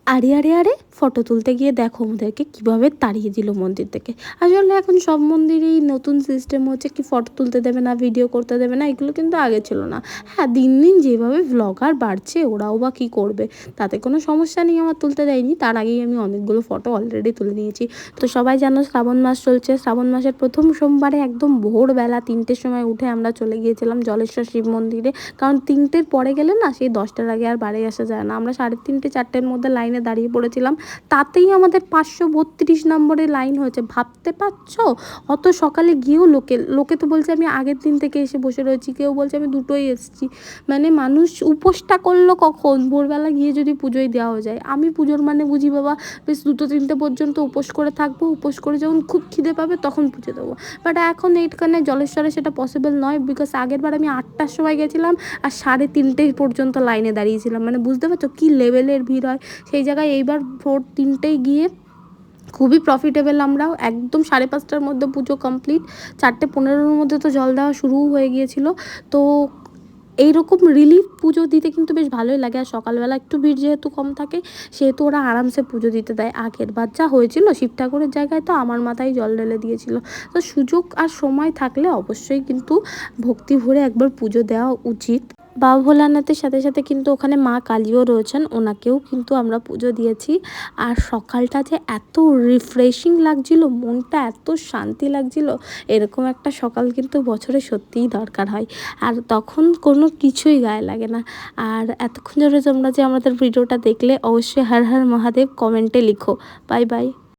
আরে আরে আরে ফটো তুলতে গিয়ে দেখো আমাদেরকে কীভাবে তাড়িয়ে দিল মন্দির থেকে। আসলে এখন সব মন্দিরেই নতুন সিস্টেম হচ্ছে কি ফটো তুলতে দেবে না, ভিডিও করতে দেবে না, এগুলো কিন্তু আগে ছিল না। হ্যাঁ, দিন দিন যেভাবে ভ্লগার বাড়ছে ওরাও বা কী করবে, তাতে কোনো সমস্যা নেই, আমার তুলতে দেয়নি। তার আগেই আমি অনেকগুলো ফটো অলরেডি তুলে নিয়েছি। তো সবাই জানো শ্রাবণ মাস চলছে, শ্রাবণ মাসের প্রথম সোমবারে একদম ভোরবেলা 3টের সময় উঠে আমরা চলে গিয়েছিলাম জলেশ্বর শিব মন্দিরে। কারণ 3টের পরে গেলে না সেই 10টার আগে আর বাড়ি আসা যায় না। আমরা 3:30 4টের মধ্যে লাইনে দাঁড়িয়ে পড়েছিলাম, তাতেই আমাদের 532 নম্বরে লাইন হয়েছে। ভাবতে পারছো? অত সকালে গিয়েও লোকে তো বলছে আমি আগের দিন থেকে এসে বসে রয়েছি, কেউ বলছে আমি দুটোই এসেছি। মানে মানুষ উপোসটা করলো কখন? ভোরবেলা গিয়ে যদি পুজোয় দেওয়া যায়। আমি পুজোর মানে বুঝি বাবা বেশ 2-3টে পর্যন্ত উপোস করে থাকবো, উপোস করে যখন খুব খিদে পাবে তখন পুজো দেবো। বাট এখন এইখানে জলেশ্বরে সেটা পসিবল নয়, বিকজ আগের বার আমি 8টার সময় গেছিলাম আর 3:30 পর্যন্ত লাইনে দাঁড়িয়েছিলাম। মানে বুঝতে পারছো কী লেভেলের ভিড় হয় সেই জায়গায়। এইবার ভোর 3টেয় গিয়ে খুবই প্রফিটেবল, আমরাও একদম 5:30টার মধ্যে পুজো কমপ্লিট। 4:15-র মধ্যে তো জল দেওয়া শুরুও হয়ে গিয়েছিল। তো এইরকম রিলিফ পুজো দিতে কিন্তু বেশ ভালোই লাগে। আর সকালবেলা একটু ভিড় যেহেতু কম থাকে সেহেতু ওরা আরামসে পুজো দিতে দেয়। আগের বার যা হয়েছিল শিব ঠাকুরের জায়গায় তো আমার মাথায় জল ঢেলে দিয়েছিল। তো সুযোগ আর সময় থাকলে অবশ্যই কিন্তু ভক্তি ভরে একবার পুজো দেওয়া উচিত। বাবা ভোলানাথের সাথে সাথে কিন্তু ওখানে মা কালীও রয়েছেন, ওনাকেও কিন্তু আমরা পুজো দিয়েছি। আর সকালটা যে এত রিফ্রেশিং লাগছিল, মনটা এত শান্তি লাগছিল, এরকম একটা সকাল কিন্তু বছরে সত্যিই দরকার হয়। আর তখন কোনো কিছুই গায়ে লাগে না। আর এতক্ষণ ধরে তোমরা যে আমাদের ভিডিওটা দেখলে, অবশ্যই হর হর মহাদেব কমেন্টে লিখো। Bye bye.